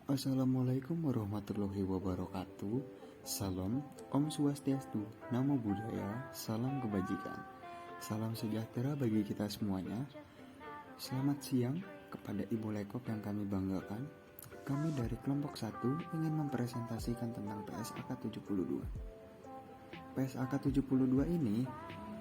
Assalamualaikum warahmatullahi wabarakatuh. Salam, Om Swastiastu, Namo Buddhaya, salam kebajikan. Salam sejahtera bagi kita semuanya. Selamat siang kepada Ibu Lekop yang kami banggakan. Kami dari kelompok 1 ingin mempresentasikan tentang PSAK 72. PSAK 72 ini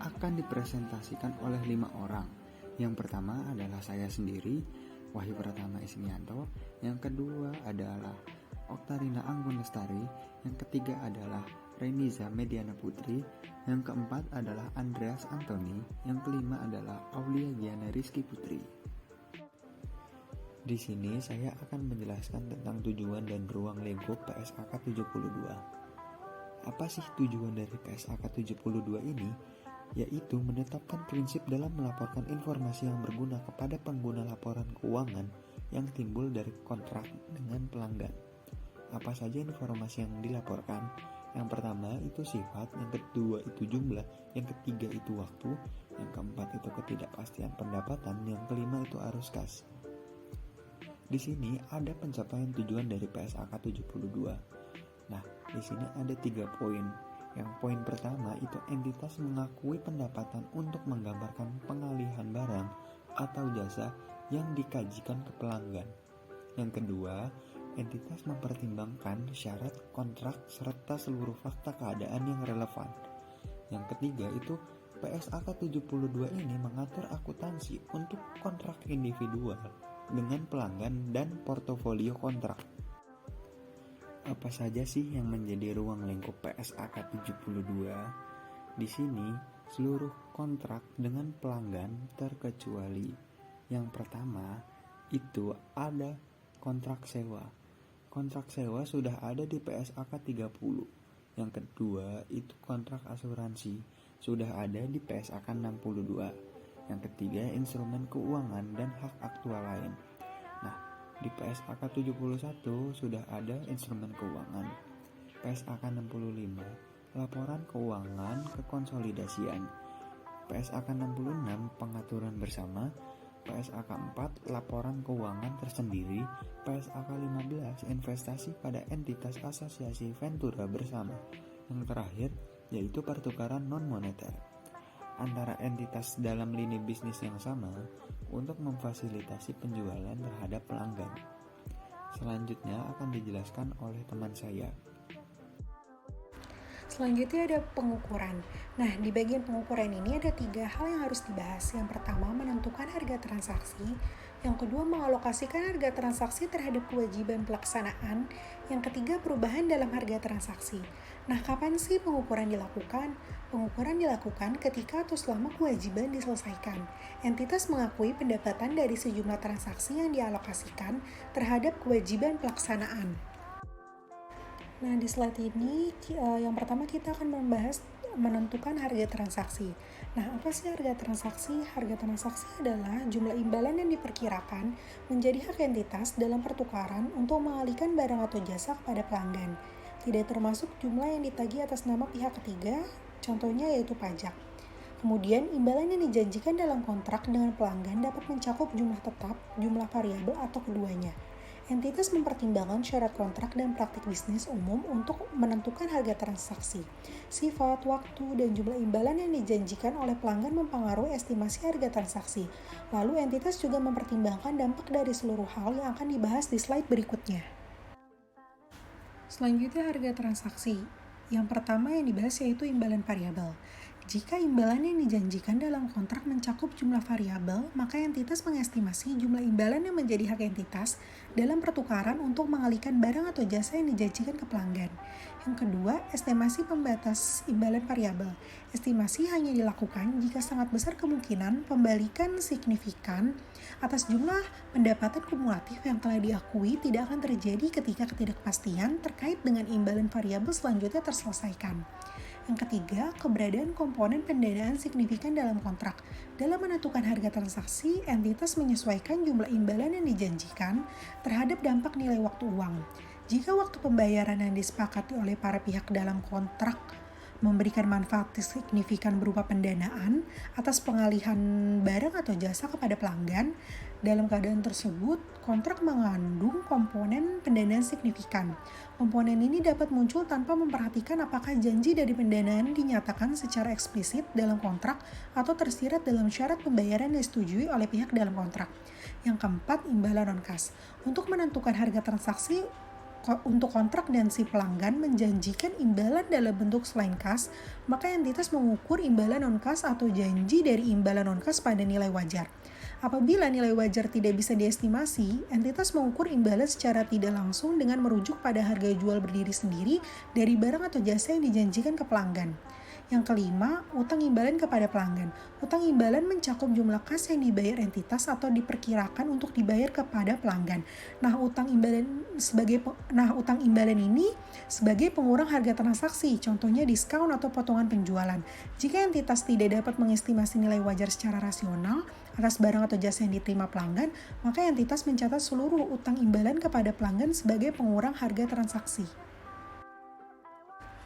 akan dipresentasikan oleh 5 orang. Yang pertama adalah saya sendiri, Wahyu Pratama Ismianto. Yang kedua adalah Oktarina Anggun Lestari. Yang ketiga adalah Reniza Mediana Putri. Yang keempat adalah Andreas Antoni. Yang kelima adalah Aulia Giana Rizky Putri. Di sini saya akan menjelaskan tentang tujuan dan ruang lingkup PSAK 72. Apa sih tujuan dari PSAK 72 ini? Yaitu menetapkan prinsip dalam melaporkan informasi yang berguna kepada pengguna laporan keuangan yang timbul dari kontrak dengan pelanggan. Apa saja informasi yang dilaporkan? Yang pertama itu sifat, yang kedua itu jumlah, yang ketiga itu waktu, yang keempat itu ketidakpastian pendapatan, yang kelima itu arus kas. Di sini ada pencapaian tujuan dari PSAK 72. Nah, di sini ada 3 poin. Yang poin pertama itu entitas mengakui pendapatan untuk menggambarkan pengalihan barang atau jasa yang dikajikan ke pelanggan. Yang kedua, entitas mempertimbangkan syarat kontrak serta seluruh fakta keadaan yang relevan. Yang ketiga itu PSAK 72 ini mengatur akuntansi untuk kontrak individual dengan pelanggan dan portofolio kontrak. Apa saja sih yang menjadi ruang lingkup PSAK 72? Di sini, seluruh kontrak dengan pelanggan terkecuali yang pertama itu ada kontrak sewa. Kontrak sewa sudah ada di PSAK 30. Yang kedua itu kontrak asuransi sudah ada di PSAK 62. Yang ketiga instrumen keuangan dan hak aktual lain. Nah, di PSAK 71 sudah ada instrumen keuangan. PSAK 65 laporan keuangan kekonsolidasian. PSAK 66 pengaturan bersama. PSAK 4 laporan keuangan tersendiri. PSAK 15 investasi pada entitas asosiasi ventura bersama. Yang terakhir yaitu pertukaran non-moneter antara entitas dalam lini bisnis yang sama untuk memfasilitasi penjualan terhadap pelanggan. Selanjutnya akan dijelaskan oleh teman saya. Selanjutnya ada pengukuran. Nah, di bagian pengukuran ini ada 3 hal yang harus dibahas. Yang pertama, menentukan harga transaksi. Yang kedua, mengalokasikan harga transaksi terhadap kewajiban pelaksanaan. Yang ketiga, perubahan dalam harga transaksi. Nah, kapan sih pengukuran dilakukan? Pengukuran dilakukan ketika atau selama kewajiban diselesaikan. Entitas mengakui pendapatan dari sejumlah transaksi yang dialokasikan terhadap kewajiban pelaksanaan. Nah, di slide ini yang pertama kita akan membahas menentukan harga transaksi. Nah, apa sih harga transaksi? Harga transaksi adalah jumlah imbalan yang diperkirakan menjadi hak entitas dalam pertukaran untuk mengalihkan barang atau jasa kepada pelanggan. Tidak termasuk jumlah yang ditagih atas nama pihak ketiga, contohnya yaitu pajak. Kemudian, imbalan yang dijanjikan dalam kontrak dengan pelanggan dapat mencakup jumlah tetap, jumlah variabel, atau keduanya. Entitas mempertimbangkan syarat kontrak dan praktik bisnis umum untuk menentukan harga transaksi. Sifat, waktu, dan jumlah imbalan yang dijanjikan oleh pelanggan mempengaruhi estimasi harga transaksi. Lalu entitas juga mempertimbangkan dampak dari seluruh hal yang akan dibahas di slide berikutnya. Selanjutnya harga transaksi. Yang pertama yang dibahas yaitu imbalan variabel. Jika imbalan yang dijanjikan dalam kontrak mencakup jumlah variabel, maka entitas mengestimasi jumlah imbalan yang menjadi hak entitas dalam pertukaran untuk mengalihkan barang atau jasa yang dijanjikan ke pelanggan. Yang kedua, estimasi pembatas imbalan variabel. Estimasi hanya dilakukan jika sangat besar kemungkinan pembalikan signifikan atas jumlah pendapatan kumulatif yang telah diakui tidak akan terjadi ketika ketidakpastian terkait dengan imbalan variabel selanjutnya terselesaikan. Yang ketiga, keberadaan komponen pendanaan signifikan dalam kontrak. Dalam menentukan harga transaksi, entitas menyesuaikan jumlah imbalan yang dijanjikan terhadap dampak nilai waktu uang. Jika waktu pembayaran yang disepakati oleh para pihak dalam kontrak memberikan manfaat signifikan berupa pendanaan atas pengalihan barang atau jasa kepada pelanggan. Dalam keadaan tersebut, kontrak mengandung komponen pendanaan signifikan. Komponen ini dapat muncul tanpa memperhatikan apakah janji dari pendanaan dinyatakan secara eksplisit dalam kontrak atau tersirat dalam syarat pembayaran yang disetujui oleh pihak dalam kontrak. Yang keempat, imbalan non-kas. Untuk menentukan harga transaksi untuk kontrak dan si pelanggan menjanjikan imbalan dalam bentuk selain kas, maka entitas mengukur imbalan non-kas atau janji dari imbalan non-kas pada nilai wajar. Apabila nilai wajar tidak bisa diestimasi, entitas mengukur imbalan secara tidak langsung dengan merujuk pada harga jual berdiri sendiri dari barang atau jasa yang dijanjikan ke pelanggan. Yang kelima, utang imbalan kepada pelanggan. Utang imbalan mencakup jumlah kas yang dibayar entitas atau diperkirakan untuk dibayar kepada pelanggan. Utang imbalan ini sebagai pengurang harga transaksi, contohnya diskon atau potongan penjualan. Jika entitas tidak dapat mengestimasi nilai wajar secara rasional atas barang atau jasa yang diterima pelanggan, maka entitas mencatat seluruh utang imbalan kepada pelanggan sebagai pengurang harga transaksi.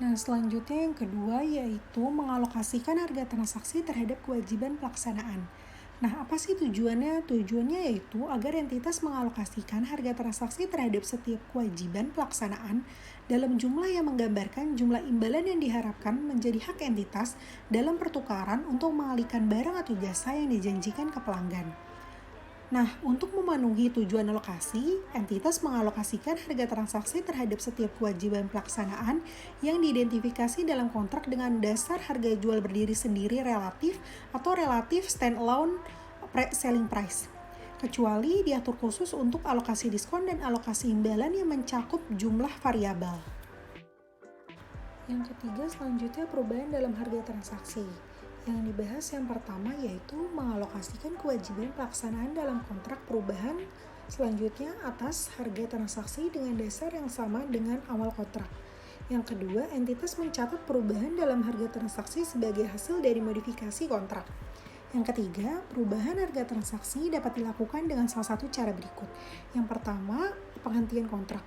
Selanjutnya yang kedua yaitu mengalokasikan harga transaksi terhadap kewajiban pelaksanaan. Apa sih tujuannya? Tujuannya yaitu agar entitas mengalokasikan harga transaksi terhadap setiap kewajiban pelaksanaan dalam jumlah yang menggambarkan jumlah imbalan yang diharapkan menjadi hak entitas dalam pertukaran untuk mengalihkan barang atau jasa yang dijanjikan ke pelanggan. Untuk memenuhi tujuan alokasi, entitas mengalokasikan harga transaksi terhadap setiap kewajiban pelaksanaan yang diidentifikasi dalam kontrak dengan dasar harga jual berdiri sendiri relatif atau relatif stand-alone selling price, kecuali diatur khusus untuk alokasi diskon dan alokasi imbalan yang mencakup jumlah variabel. Yang ketiga, selanjutnya perubahan dalam harga transaksi. Yang dibahas yang pertama yaitu mengalokasikan kewajiban pelaksanaan dalam kontrak perubahan selanjutnya atas harga transaksi dengan dasar yang sama dengan awal kontrak. Yang kedua, entitas mencatat perubahan dalam harga transaksi sebagai hasil dari modifikasi kontrak. Yang ketiga, perubahan harga transaksi dapat dilakukan dengan salah satu cara berikut. Yang pertama, penghentian kontrak.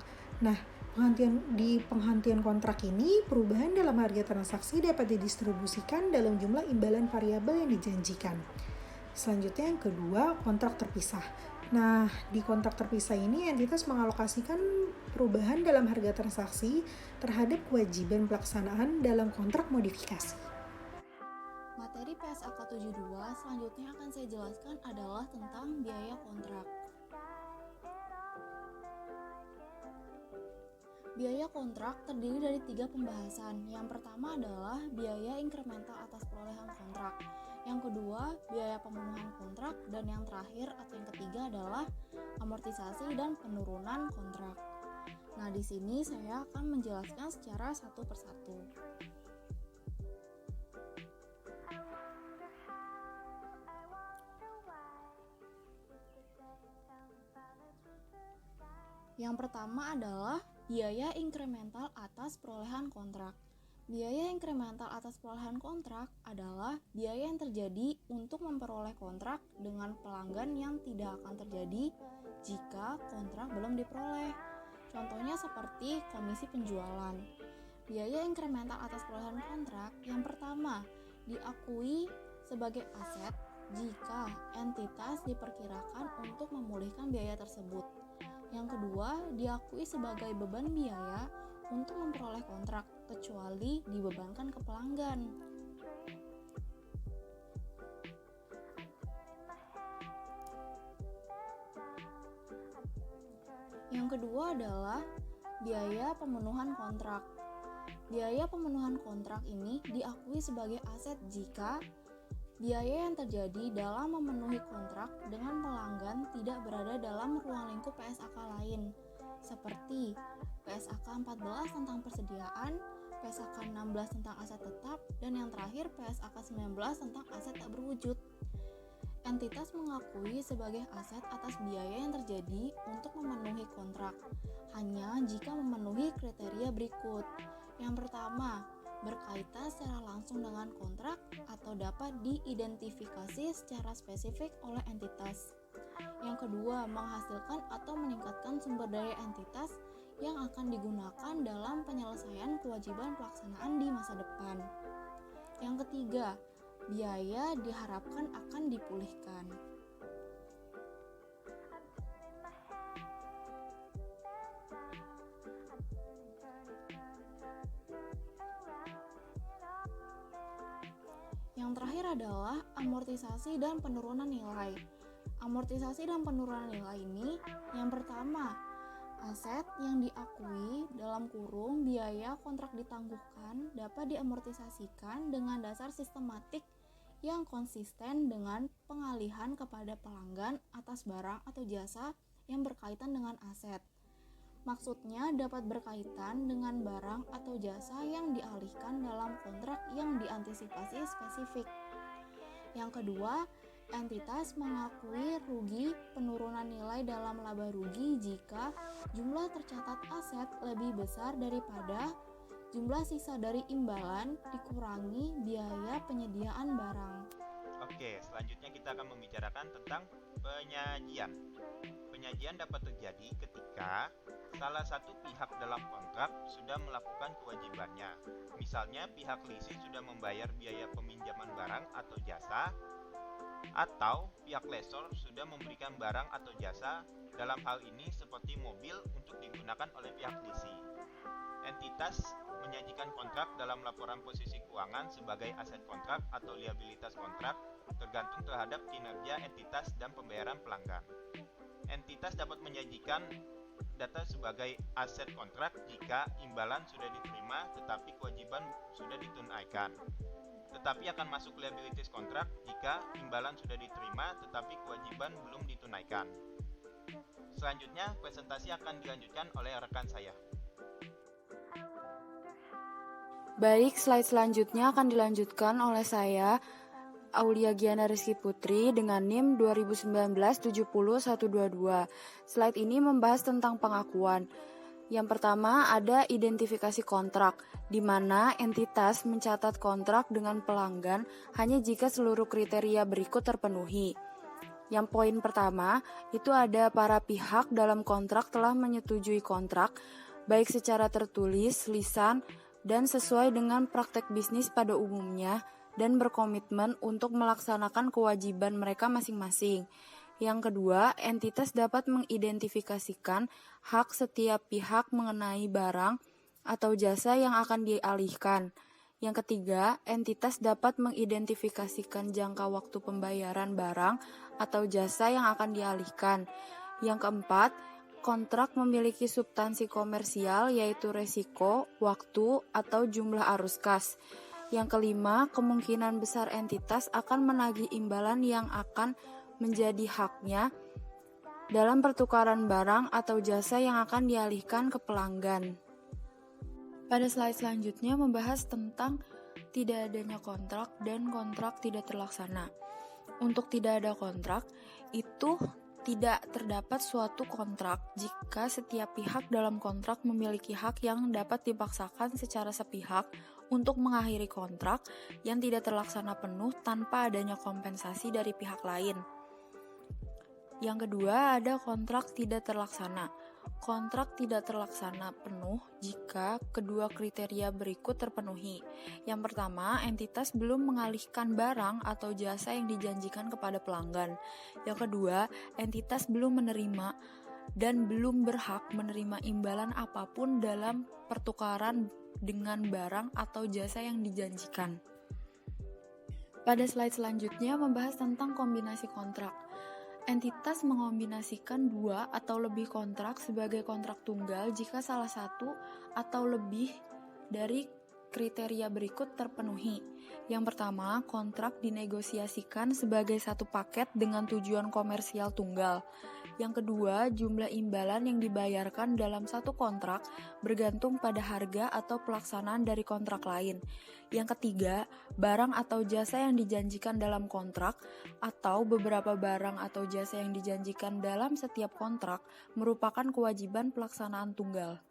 Di penghentian kontrak ini, perubahan dalam harga transaksi dapat didistribusikan dalam jumlah imbalan variabel yang dijanjikan. Selanjutnya yang kedua, kontrak terpisah. Di kontrak terpisah ini, entitas mengalokasikan perubahan dalam harga transaksi terhadap kewajiban pelaksanaan dalam kontrak modifikasi. Materi PSAK 72 selanjutnya akan saya jelaskan adalah tentang biaya kontrak. Biaya kontrak terdiri dari 3 pembahasan. Yang pertama adalah biaya inkremental atas perolehan kontrak. Yang kedua, biaya pemenuhan kontrak. Dan yang terakhir atau yang ketiga adalah amortisasi dan penurunan kontrak. Di sini saya akan menjelaskan secara satu persatu. Yang pertama adalah biaya inkremental atas perolehan kontrak. Biaya inkremental atas perolehan kontrak adalah biaya yang terjadi untuk memperoleh kontrak dengan pelanggan yang tidak akan terjadi jika kontrak belum diperoleh. Contohnya seperti komisi penjualan. Biaya inkremental atas perolehan kontrak yang pertama diakui sebagai aset jika entitas diperkirakan untuk memulihkan biaya tersebut. Yang kedua, diakui sebagai beban biaya untuk memperoleh kontrak, kecuali dibebankan ke pelanggan. Yang kedua adalah biaya pemenuhan kontrak. Biaya pemenuhan kontrak ini diakui sebagai aset jika biaya yang terjadi dalam memenuhi kontrak dengan pelanggan tidak berada dalam ruang lingkup PSAK lain, seperti PSAK 14 tentang persediaan, PSAK 16 tentang aset tetap, dan yang terakhir PSAK 19 tentang aset tak berwujud. Entitas mengakui sebagai aset atas biaya yang terjadi untuk memenuhi kontrak, hanya jika memenuhi kriteria berikut. Yang pertama, berkaitan secara langsung dengan kontrak atau dapat diidentifikasi secara spesifik oleh entitas. Yang kedua, menghasilkan atau meningkatkan sumber daya entitas yang akan digunakan dalam penyelesaian kewajiban pelaksanaan di masa depan. Yang ketiga, biaya diharapkan akan dipulihkan. Yang terakhir adalah amortisasi dan penurunan nilai. Amortisasi dan penurunan nilai ini yang pertama, aset yang diakui dalam kurung biaya kontrak ditangguhkan dapat diamortisasikan dengan dasar sistematik yang konsisten dengan pengalihan kepada pelanggan atas barang atau jasa yang berkaitan dengan aset. Maksudnya dapat berkaitan dengan barang atau jasa yang dialihkan dalam kontrak yang diantisipasi spesifik. Yang kedua, entitas mengakui rugi penurunan nilai dalam laba rugi jika jumlah tercatat aset lebih besar daripada jumlah sisa dari imbalan dikurangi biaya penyediaan barang. Oke, selanjutnya kita akan membicarakan tentang penyajian. Penyajian dapat terjadi ketika salah satu pihak dalam kontrak sudah melakukan kewajibannya. Misalnya pihak leasing sudah membayar biaya peminjaman barang atau jasa, atau pihak lessor sudah memberikan barang atau jasa, dalam hal ini seperti mobil untuk digunakan oleh pihak leasing. Entitas menyajikan kontrak dalam laporan posisi keuangan sebagai aset kontrak atau liabilitas kontrak tergantung terhadap kinerja entitas dan pembayaran pelanggan. Entitas dapat menyajikan data sebagai aset kontrak jika imbalan sudah diterima tetapi kewajiban sudah ditunaikan. Tetapi akan masuk liabilitas kontrak jika imbalan sudah diterima tetapi kewajiban belum ditunaikan. Selanjutnya, presentasi akan dilanjutkan oleh rekan saya. Baik, slide selanjutnya akan dilanjutkan oleh saya, Aulia Giana Rizky Putri dengan NIM 2019-70122. Slide ini membahas tentang pengakuan. Yang pertama ada identifikasi kontrak, di mana entitas mencatat kontrak dengan pelanggan hanya jika seluruh kriteria berikut terpenuhi. Yang poin pertama, itu ada para pihak dalam kontrak telah menyetujui kontrak, baik secara tertulis, lisan, dan sesuai dengan praktek bisnis pada umumnya, dan berkomitmen untuk melaksanakan kewajiban mereka masing-masing. Yang kedua, entitas dapat mengidentifikasikan hak setiap pihak mengenai barang atau jasa yang akan dialihkan. Yang ketiga, entitas dapat mengidentifikasikan jangka waktu pembayaran barang atau jasa yang akan dialihkan. Yang keempat, kontrak memiliki substansi komersial yaitu resiko, waktu, atau jumlah arus kas. Yang kelima, kemungkinan besar entitas akan menagih imbalan yang akan menjadi haknya dalam pertukaran barang atau jasa yang akan dialihkan ke pelanggan. Pada slide selanjutnya membahas tentang tidak adanya kontrak dan kontrak tidak terlaksana. Untuk tidak ada kontrak, itu tidak terdapat suatu kontrak jika setiap pihak dalam kontrak memiliki hak yang dapat dipaksakan secara sepihak untuk mengakhiri kontrak yang tidak terlaksana penuh tanpa adanya kompensasi dari pihak lain. Yang kedua ada kontrak tidak terlaksana. Kontrak tidak terlaksana penuh jika kedua kriteria berikut terpenuhi. Yang pertama, entitas belum mengalihkan barang atau jasa yang dijanjikan kepada pelanggan. Yang kedua, entitas belum menerima dan belum berhak menerima imbalan apapun dalam pertukaran dengan barang atau jasa yang dijanjikan. Pada slide selanjutnya membahas tentang kombinasi kontrak. Entitas mengombinasikan dua atau lebih kontrak sebagai kontrak tunggal jika salah satu atau lebih dari kriteria berikut terpenuhi. Yang pertama, kontrak dinegosiasikan sebagai satu paket dengan tujuan komersial tunggal. Yang kedua, jumlah imbalan yang dibayarkan dalam satu kontrak bergantung pada harga atau pelaksanaan dari kontrak lain. Yang ketiga, barang atau jasa yang dijanjikan dalam kontrak atau beberapa barang atau jasa yang dijanjikan dalam setiap kontrak merupakan kewajiban pelaksanaan tunggal.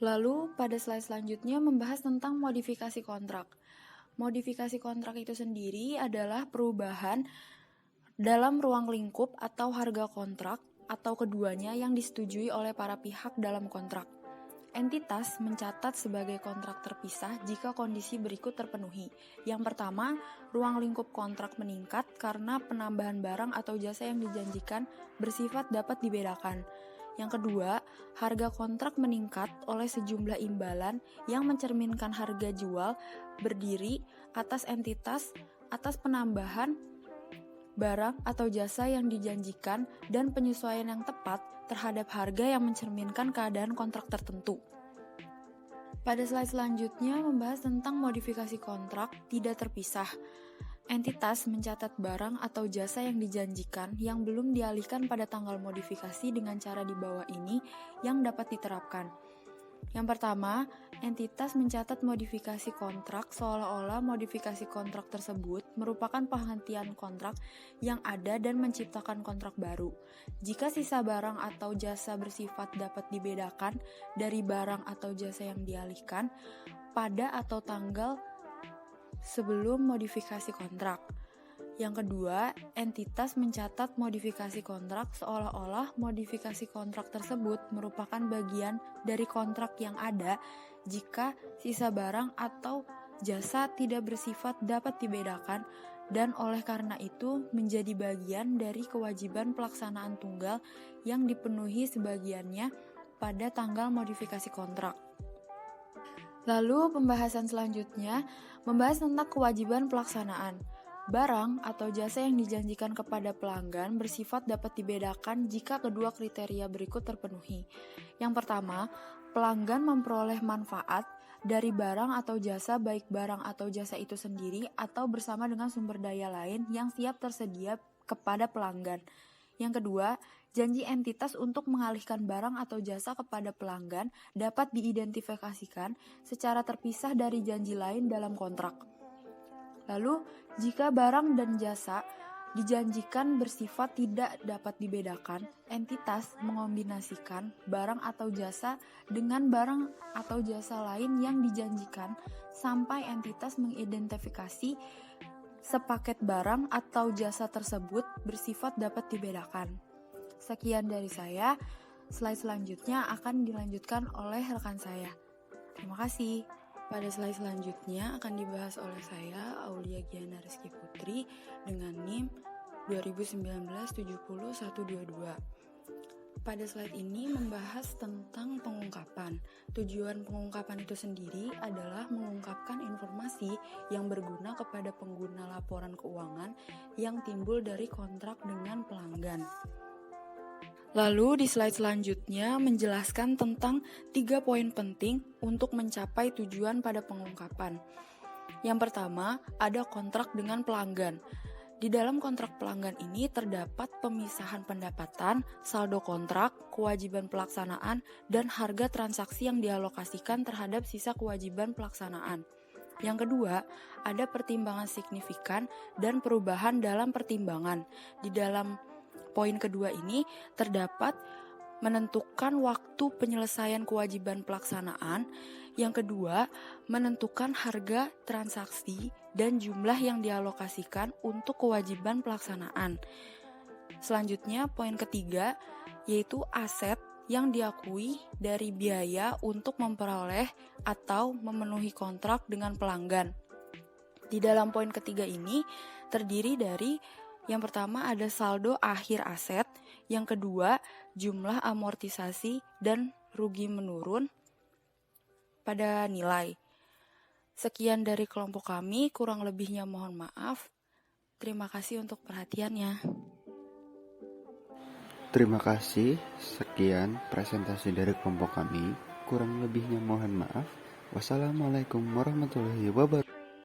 Lalu, pada slide selanjutnya membahas tentang modifikasi kontrak. Modifikasi kontrak itu sendiri adalah perubahan dalam ruang lingkup atau harga kontrak atau keduanya yang disetujui oleh para pihak dalam kontrak. Entitas mencatat sebagai kontrak terpisah jika kondisi berikut terpenuhi. Yang pertama, ruang lingkup kontrak meningkat karena penambahan barang atau jasa yang dijanjikan bersifat dapat dibedakan. Yang kedua, harga kontrak meningkat oleh sejumlah imbalan yang mencerminkan harga jual berdiri atas entitas atas penambahan barang atau jasa yang dijanjikan dan penyesuaian yang tepat terhadap harga yang mencerminkan keadaan kontrak tertentu. Pada slide selanjutnya membahas tentang modifikasi kontrak tidak terpisah. Entitas mencatat barang atau jasa yang dijanjikan yang belum dialihkan pada tanggal modifikasi dengan cara di bawah ini yang dapat diterapkan. Yang pertama, entitas mencatat modifikasi kontrak seolah-olah modifikasi kontrak tersebut merupakan penghentian kontrak yang ada dan menciptakan kontrak baru. Jika sisa barang atau jasa bersifat dapat dibedakan dari barang atau jasa yang dialihkan pada atau tanggal sebelum modifikasi kontrak. Yang kedua, entitas mencatat modifikasi kontrak seolah-olah modifikasi kontrak tersebut merupakan bagian dari kontrak yang ada jika sisa barang atau jasa tidak bersifat dapat dibedakan dan oleh karena itu menjadi bagian dari kewajiban pelaksanaan tunggal yang dipenuhi sebagiannya pada tanggal modifikasi kontrak. Lalu pembahasan selanjutnya membahas tentang kewajiban pelaksanaan. Barang atau jasa yang dijanjikan kepada pelanggan bersifat dapat dibedakan jika kedua kriteria berikut terpenuhi. Yang pertama, pelanggan memperoleh manfaat dari barang atau jasa baik barang atau jasa itu sendiri atau bersama dengan sumber daya lain yang siap tersedia kepada pelanggan. Yang kedua, janji entitas untuk mengalihkan barang atau jasa kepada pelanggan dapat diidentifikasikan secara terpisah dari janji lain dalam kontrak. Lalu, jika barang dan jasa dijanjikan bersifat tidak dapat dibedakan, entitas mengombinasikan barang atau jasa dengan barang atau jasa lain yang dijanjikan sampai entitas mengidentifikasi sepaket barang atau jasa tersebut bersifat dapat dibedakan. Sekian dari saya, slide selanjutnya akan dilanjutkan oleh rekan saya. Terima kasih. Pada slide selanjutnya akan dibahas oleh saya, Aulia Giana Rizky Putri, dengan NIM 2019-70122. Pada slide ini membahas tentang pengungkapan. Tujuan pengungkapan itu sendiri adalah mengungkapkan informasi yang berguna kepada pengguna laporan keuangan yang timbul dari kontrak dengan pelanggan. Lalu di slide selanjutnya menjelaskan tentang 3 poin penting untuk mencapai tujuan pada pengungkapan. Yang pertama, ada kontrak dengan pelanggan. Di dalam kontrak pelanggan ini terdapat pemisahan pendapatan, saldo kontrak, kewajiban pelaksanaan, dan harga transaksi yang dialokasikan terhadap sisa kewajiban pelaksanaan. Yang kedua, ada pertimbangan signifikan dan perubahan dalam pertimbangan. Di dalam poin kedua ini terdapat menentukan waktu penyelesaian kewajiban pelaksanaan. Yang kedua, menentukan harga transaksi dan jumlah yang dialokasikan untuk kewajiban pelaksanaan. Selanjutnya, poin ketiga yaitu aset yang diakui dari biaya untuk memperoleh atau memenuhi kontrak dengan pelanggan. Di dalam poin ketiga ini terdiri dari yang pertama ada saldo akhir aset, yang kedua jumlah amortisasi dan rugi menurun pada nilai. Sekian dari kelompok kami, kurang lebihnya mohon maaf. Terima kasih untuk perhatiannya. Terima kasih, sekian presentasi dari kelompok kami. Kurang lebihnya mohon maaf. Wassalamualaikum warahmatullahi wabarakatuh.